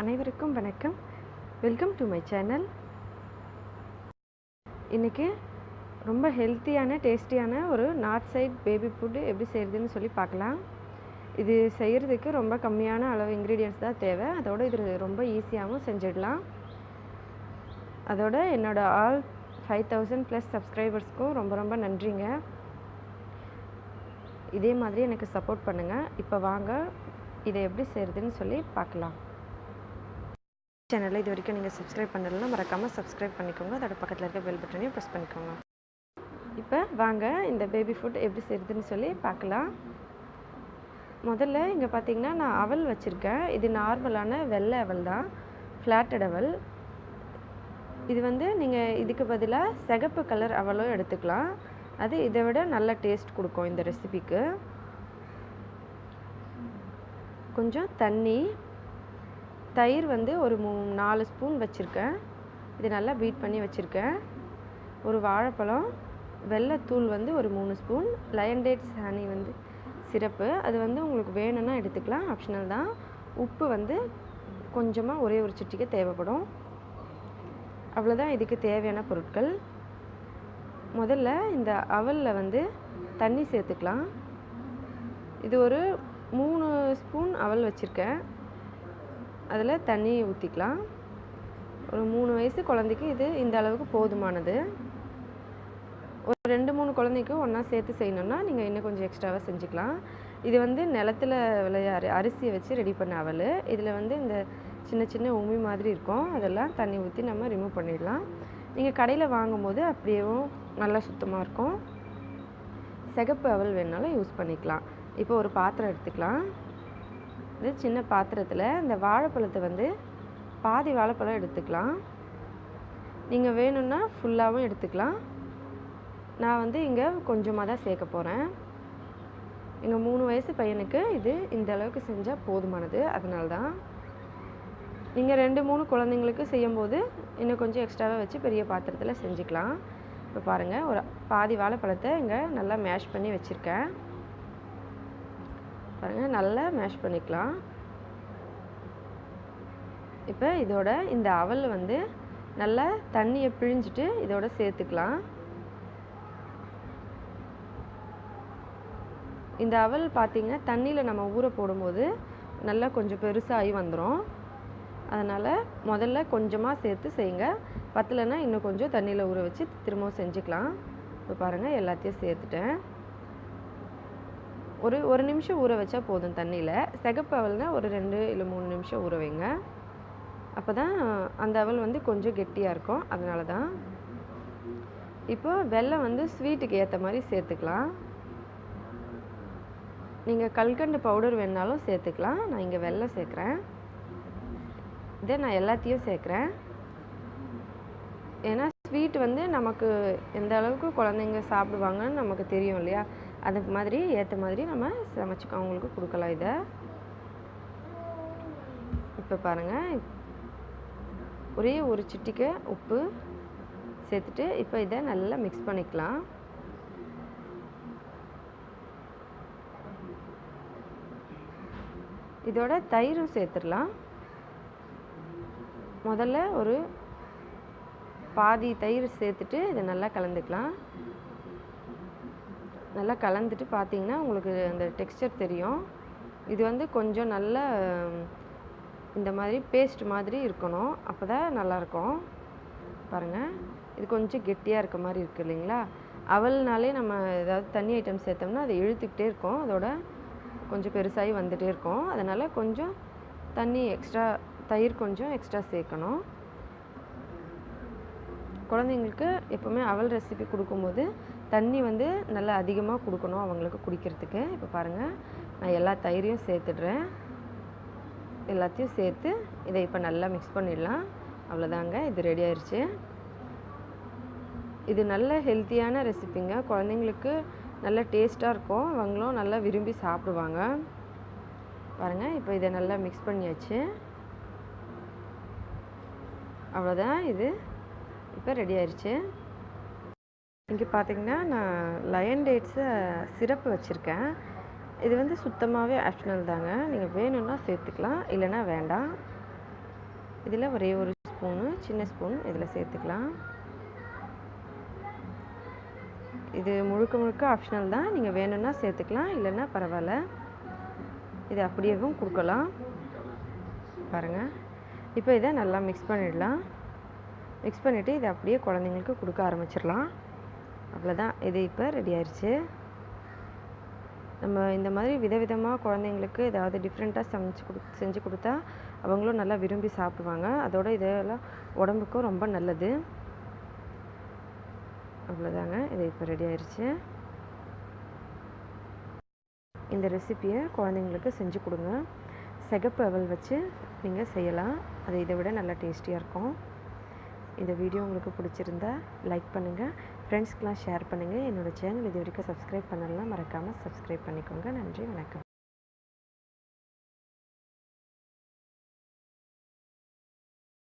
அனைவருக்கும் வணக்கம். Welcome to my channel. இன்றைக்கி ரொம்ப ஹெல்த்தியான டேஸ்டியான ஒரு நார்த் சைட் பேபி ஃபுட்டு எப்படி செய்கிறதுன்னு சொல்லி பார்க்கலாம். இது செய்கிறதுக்கு ரொம்ப கம்மியான அளவு இன்க்ரீடியன்ட்ஸ் தான் தேவை. அதோடு இது ரொம்ப ஈஸியாகவும் செஞ்சிடலாம். அதோட என்னோடய ஆல் 5000+ சப்ஸ்கிரைபர்ஸ்க்கும் ரொம்ப ரொம்ப நன்றிங்க. இதே மாதிரி எனக்கு சப்போர்ட் பண்ணுங்கள். இப்போ வாங்க இதை எப்படி செய்கிறதுன்னு சொல்லி பார்க்கலாம். சேனலில் இது வரைக்கும் நீங்கள் சப்ஸ்கிரைப் பண்ணலைன்னா மறக்காமல் சப்ஸ்கிரைப் பண்ணிக்கோங்க. அதோட பக்கத்தில் இருக்க பெல் பட்டனையும் ப்ரெஸ் பண்ணிக்கோங்க. இப்போ வாங்க இந்த பேபி ஃபுட் எப்படி செய்கிறதுன்னு சொல்லி பார்க்கலாம். முதல்ல இங்கே பார்த்தீங்கன்னா நான் அவல் வச்சுருக்கேன். இது நார்மலான வெள்ளை அவல் தான், ஃப்ளாட்டட் அவல். இது வந்து நீங்கள் இதுக்கு பதிலாக சிகப்பு கலர் அவலும் எடுத்துக்கலாம். அது இதை விட நல்ல டேஸ்ட் கொடுக்கும் இந்த ரெசிபிக்கு. கொஞ்சம் தண்ணி, தயிர் வந்து ஒரு 4 ஸ்பூன் வச்சுருக்கேன். இது நல்லா பீட் பண்ணி வச்சுருக்கேன். ஒரு வாழைப்பழம், வெள்ளைத்தூள் வந்து ஒரு 3 ஸ்பூன், லயன் டேட்ஸ் ஹனி வந்து சிரப்பு, அது வந்து உங்களுக்கு வேணும்னா எடுத்துக்கலாம், ஆப்ஷனல் தான். உப்பு வந்து கொஞ்சமாக ஒரே ஒரு சிட்டிகை தேவைப்படும். அவ்வளோதான் இதுக்கு தேவையான பொருட்கள். முதல்ல இந்த அவலில் வந்து தண்ணி சேர்த்துக்கலாம். இது ஒரு 3 ஸ்பூன் அவல் வச்சுருக்கேன். அதில் தண்ணி ஊற்றிக்கலாம். ஒரு 3 வயசு குழந்தைக்கு இது இந்த அளவுக்கு போதுமானது. ஒரு 2-3 குழந்தைக்கு ஒன்றா சேர்த்து செய்யணுன்னா நீங்கள் இன்னும் கொஞ்சம் எக்ஸ்ட்ராவாக செஞ்சுக்கலாம். இது வந்து நிலத்தில் விளைய அரிசியை வச்சு ரெடி பண்ண அவல். இதில் வந்து இந்த சின்ன சின்ன உமி மாதிரி இருக்கும், அதெல்லாம் தண்ணி ஊற்றி நம்ம ரிமூவ் பண்ணிடலாம். நீங்கள் கடையில் வாங்கும்போது அப்படியேவும் நல்லா சுத்தமாக இருக்கும். சிகப்பு அவல் வேணுனாலும் யூஸ் பண்ணிக்கலாம். இப்போ ஒரு பாத்திரம் எடுத்துக்கலாம். இது சின்ன பாத்திரத்தில் இந்த வாழைப்பழத்தை வந்து பாதி வாழைப்பழம் எடுத்துக்கலாம். நீங்கள் வேணும்னா ஃபுல்லாகவும் எடுத்துக்கலாம். நான் வந்து இங்கே கொஞ்சமாக தான் சேர்க்க போகிறேன். எங்கள் 3 வயசு பையனுக்கு இது இந்த அளவுக்கு செஞ்சால் போதுமானது. அதனால தான். நீங்கள் 2-3 குழந்தைங்களுக்கு செய்யும்போது இன்னும் கொஞ்சம் எக்ஸ்ட்ராவாக வச்சு பெரிய பாத்திரத்தில் செஞ்சுக்கலாம். இப்போ பாருங்கள், ஒரு பாதி வாழைப்பழத்தை இங்கே நல்லா மேஷ் பண்ணி வச்சுருக்கேன். பாருங்கள், நல்லா மேஷ் பண்ணிக்கலாம். இப்போ இதோட இந்த அவல் வந்து நல்லா தண்ணியை பிழிஞ்சிட்டு இதோட சேர்த்துக்கலாம். இந்த அவல் பார்த்திங்கன்னா தண்ணியில் நம்ம ஊற போடும்போது நல்லா கொஞ்சம் பெருசாகி வந்துடும். அதனால் முதல்ல கொஞ்சமாக சேர்த்து செய்யுங்க. பத்தலைன்னா இன்னும் கொஞ்சம் தண்ணியில் ஊற வச்சு திரும்பவும் செஞ்சுக்கலாம். இப்போ பாருங்கள், எல்லாத்தையும் சேர்த்துட்டேன். ஒரு நிமிஷம் ஊற வச்சா போதும் தண்ணியில். சிகப்பு அவல்னா ஒரு 2 இல்லை 3 நிமிஷம் ஊற வைங்க. அப்போ தான் அந்த அவல் வந்து கொஞ்சம் கெட்டியாக இருக்கும். அதனால தான். இப்போ வெல்லம் வந்து ஸ்வீட்டுக்கு ஏற்ற மாதிரி சேர்த்துக்கலாம். நீங்கள் கல்கண்டு பவுடர் வேணாலும் சேர்த்துக்கலாம். நான் இங்கே வெல்லம் சேர்க்குறேன். இதை நான் எல்லாத்தையும் சேர்க்குறேன். ஏன்னா ஸ்வீட் வந்து நமக்கு எந்த அளவுக்கு குழந்தைங்க சாப்பிடுவாங்கன்னு நமக்கு தெரியும் இல்லையா? அதுக்கு மாதிரி ஏற்ற மாதிரி நம்ம சமைச்சுக்க அவங்களுக்கு கொடுக்கலாம். இதை இப்போ பாருங்கள், ஒரே ஒரு சிட்டிகை உப்பு சேர்த்துட்டு இப்போ இதை நல்லா மிக்ஸ் பண்ணிக்கலாம். இதோட தயிரும் சேர்த்துடலாம். முதல்ல ஒரு பாதி தயிர் சேர்த்துட்டு இதை நல்லா கலந்துக்கலாம். நல்லா கலந்துட்டு பார்த்தீங்கன்னா உங்களுக்கு அந்த டெக்ஸ்சர் தெரியும். இது வந்து கொஞ்சம் நல்ல இந்த மாதிரி பேஸ்ட் மாதிரி இருக்கணும். அப்போ தான் நல்லாயிருக்கும். பாருங்கள், இது கொஞ்சம் கெட்டியாக இருக்க மாதிரி இருக்குது இல்லைங்களா? அவல்னாலே நம்ம ஏதாவது தண்ணி ஐட்டம் சேர்த்தோம்னா அதை இழுத்துக்கிட்டே இருக்கும். அதோட கொஞ்சம் பெருசாகி வந்துகிட்டே இருக்கும். அதனால் கொஞ்சம் தண்ணி எக்ஸ்ட்ரா, தயிர் கொஞ்சம் எக்ஸ்ட்ரா சேர்க்கணும். குழந்தைங்களுக்கு எப்போவுமே அவல் ரெசிபி கொடுக்கும்போது தண்ணி வந்து நல்லா அதிகமாக கொடுக்கணும் அவங்களுக்கு குடிக்கிறதுக்கு. இப்போ பாருங்கள், நான் எல்லா தயிரையும் சேர்த்துடுறேன். எல்லாத்தையும் சேர்த்து இதை இப்போ நல்லா மிக்ஸ் பண்ணிடலாம். அவ்வளோதாங்க, இது ரெடி ஆயிடுச்சு. இது நல்ல ஹெல்த்தியான ரெசிபிங்க. குழந்தைங்களுக்கு நல்ல டேஸ்ட்டாக இருக்கும். அவங்களும் நல்லா விரும்பி சாப்பிடுவாங்க. பாருங்கள், இப்போ இதை நல்லா மிக்ஸ் பண்ணியாச்சு. அவ்வளோதான், இது இப்போ ரெடி ஆயிடுச்சு. இங்கே பார்த்தீங்கன்னா நான் லயன் டேட்ஸு சிரப்பு வச்சுருக்கேன். இது வந்து சுத்தமாகவே ஆப்ஷனல் தாங்க. நீங்கள் வேணும்னா சேர்த்துக்கலாம், இல்லைன்னா வேண்டாம். இதில் ஒரே ஒரு ஸ்பூனு சின்ன ஸ்பூன் இதில் சேர்த்துக்கலாம். இது முழுக்க ஆப்ஷனல் தான். நீங்கள் வேணும்னா சேர்த்துக்கலாம், இல்லைன்னா பரவாயில்ல. இது அப்படியேவும் கொடுக்கலாம் பாருங்கள். இப்போ இதை நல்லா மிக்ஸ் பண்ணிடலாம். மிக்ஸ் பண்ணிவிட்டு இதை அப்படியே குழந்தைங்களுக்கு கொடுக்க ஆரம்பிச்சிடலாம். அவ்வளோதான், இது இப்போ ரெடி ஆயிடுச்சு. நம்ம இந்த மாதிரி விதவிதமாக குழந்தைங்களுக்கு ஏதாவது டிஃப்ரெண்ட்டாக செஞ்சு கொடுத்தா அவங்களும் நல்லா விரும்பி சாப்பிடுவாங்க. அதோட இதெல்லாம் உடம்புக்கும் ரொம்ப நல்லது. அவ்வளோதாங்க, இது இப்போ ரெடி ஆயிடுச்சு. இந்த ரெசிப்பியை குழந்தைங்களுக்கு செஞ்சு கொடுங்க. சிகப்பு அவல் வச்சு நீங்கள் செய்யலாம். அது இதை விட நல்லா டேஸ்டியாக இருக்கும். இந்த வீடியோ உங்களுக்கு பிடிச்சிருந்தா லைக் பண்ணுங்கள், ஃப்ரெண்ட்ஸ்க்கெலாம் ஷேர் பண்ணுங்கள். என்னோடய சேனல் இது வரைக்கும் சப்ஸ்கிரைப் பண்ணலாம், மறக்காமல் சப்ஸ்கிரைப் பண்ணிக்கோங்க. நன்றி, வணக்கம்.